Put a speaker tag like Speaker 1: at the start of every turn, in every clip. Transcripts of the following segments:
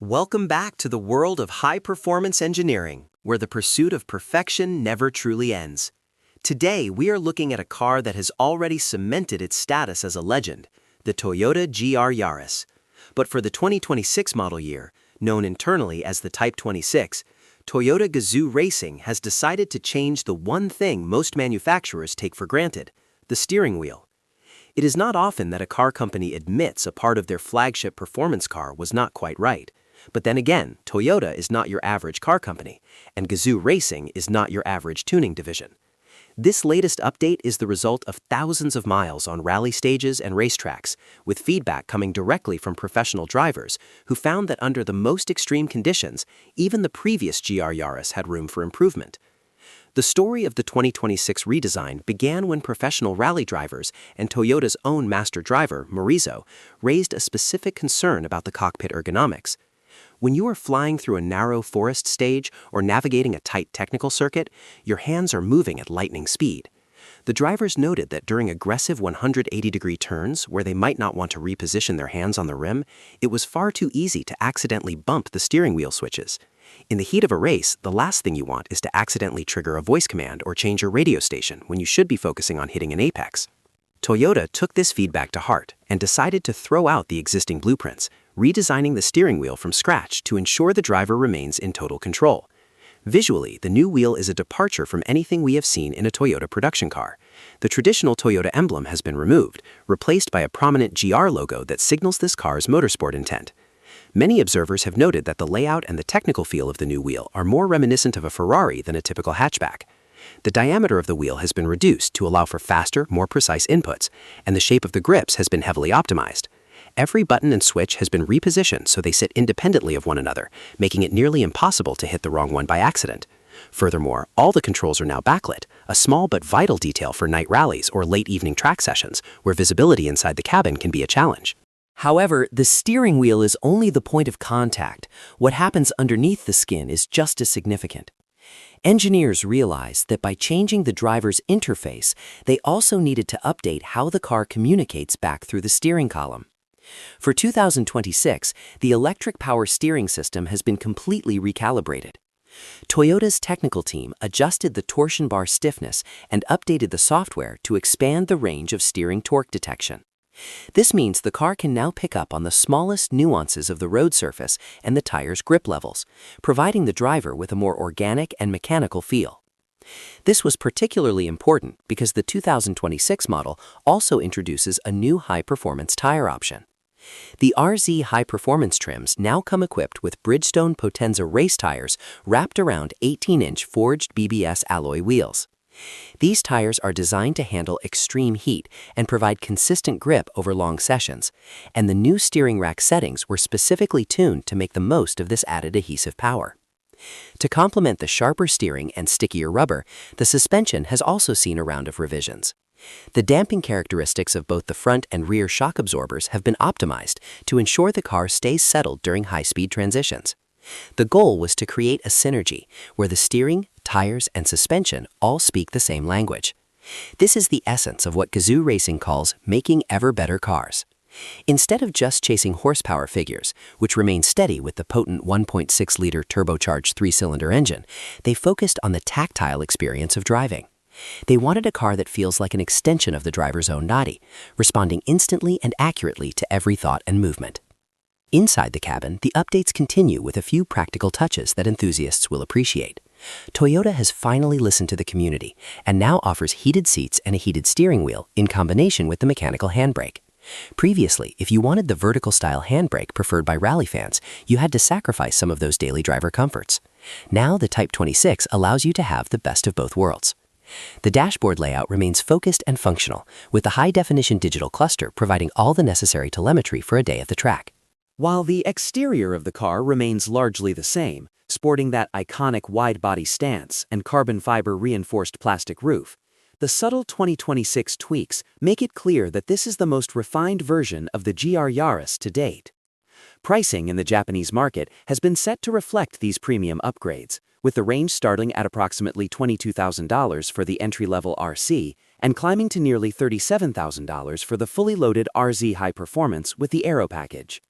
Speaker 1: Welcome back to the world of high-performance engineering, where the pursuit of perfection never truly ends. Today, we are looking at a car that has already cemented its status as a legend, the Toyota GR Yaris. But for the 2026 model year, known internally as the Type 26, Toyota Gazoo Racing has decided to change the one thing most manufacturers take for granted: the steering wheel. It is not often that a car company admits a part of their flagship performance car was not quite right. But then again, Toyota is not your average car company, and Gazoo Racing is not your average tuning division. This latest update is the result of thousands of miles on rally stages and racetracks, with feedback coming directly from professional drivers who found that under the most extreme conditions, even the previous GR Yaris had room for improvement. The story of the 2026 redesign began when professional rally drivers and Toyota's own master driver, Maurizio, raised a specific concern about the cockpit ergonomics. When you are flying through a narrow forest stage or navigating a tight technical circuit, your hands are moving at lightning speed. The drivers noted that during aggressive 180-degree turns, where they might not want to reposition their hands on the rim, it was far too easy to accidentally bump the steering wheel switches. In the heat of a race, the last thing you want is to accidentally trigger a voice command or change your radio station when you should be focusing on hitting an apex. Toyota took this feedback to heart and decided to throw out the existing blueprints, redesigning the steering wheel from scratch to ensure the driver remains in total control. Visually, the new wheel is a departure from anything we have seen in a Toyota production car. The traditional Toyota emblem has been removed, replaced by a prominent GR logo that signals this car's motorsport intent. Many observers have noted that the layout and the technical feel of the new wheel are more reminiscent of a Ferrari than a typical hatchback. The diameter of the wheel has been reduced to allow for faster, more precise inputs, and the shape of the grips has been heavily optimized. Every button and switch has been repositioned so they sit independently of one another, making it nearly impossible to hit the wrong one by accident. Furthermore, all the controls are now backlit, a small but vital detail for night rallies or late evening track sessions, where visibility inside the cabin can be a challenge. However, the steering wheel is only the point of contact. What happens underneath the skin is just as significant. Engineers realized that by changing the driver's interface, they also needed to update how the car communicates back through the steering column. For 2026, the electric power steering system has been completely recalibrated. Toyota's technical team adjusted the torsion bar stiffness and updated the software to expand the range of steering torque detection. This means the car can now pick up on the smallest nuances of the road surface and the tire's grip levels, providing the driver with a more organic and mechanical feel. This was particularly important because the 2026 model also introduces a new high-performance tire option. The RZ high-performance trims now come equipped with Bridgestone Potenza race tires wrapped around 18-inch forged BBS alloy wheels. These tires are designed to handle extreme heat and provide consistent grip over long sessions, and the new steering rack settings were specifically tuned to make the most of this added adhesive power. To complement the sharper steering and stickier rubber, the suspension has also seen a round of revisions. The damping characteristics of both the front and rear shock absorbers have been optimized to ensure the car stays settled during high-speed transitions. The goal was to create a synergy where the steering, tires, and suspension all speak the same language. This is the essence of what Gazoo Racing calls making ever better cars. Instead of just chasing horsepower figures, which remain steady with the potent 1.6-liter turbocharged 3-cylinder engine, they focused on the tactile experience of driving. They wanted a car that feels like an extension of the driver's own body, responding instantly and accurately to every thought and movement. Inside the cabin, the updates continue with a few practical touches that enthusiasts will appreciate. Toyota has finally listened to the community and now offers heated seats and a heated steering wheel in combination with the mechanical handbrake. Previously, if you wanted the vertical-style handbrake preferred by rally fans, you had to sacrifice some of those daily driver comforts. Now, the Type 26 allows you to have the best of both worlds. The dashboard layout remains focused and functional, with the high-definition digital cluster providing all the necessary telemetry for a day at the track. While the exterior of the car remains largely the same, sporting that iconic wide-body stance and carbon fiber reinforced plastic roof, the subtle 2026 tweaks make it clear that this is the most refined version of the GR Yaris to date. Pricing in the Japanese market has been set to reflect these premium upgrades, with the range starting at approximately $22,000 for the entry-level RC and climbing to nearly $37,000 for the fully loaded RZ High Performance with the Aero package.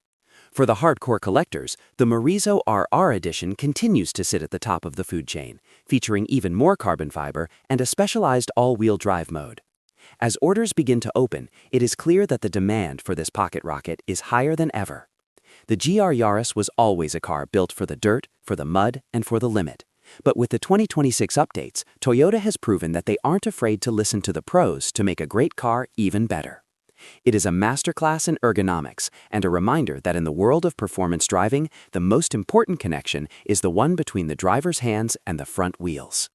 Speaker 1: For the hardcore collectors, the Morizo RR edition continues to sit at the top of the food chain, featuring even more carbon fiber and a specialized all-wheel drive mode. As orders begin to open, it is clear that the demand for this pocket rocket is higher than ever. The GR Yaris was always a car built for the dirt, for the mud, and for the limit. But with the 2026 updates, Toyota has proven that they aren't afraid to listen to the pros to make a great car even better. It is a masterclass in ergonomics and a reminder that in the world of performance driving, the most important connection is the one between the driver's hands and the front wheels.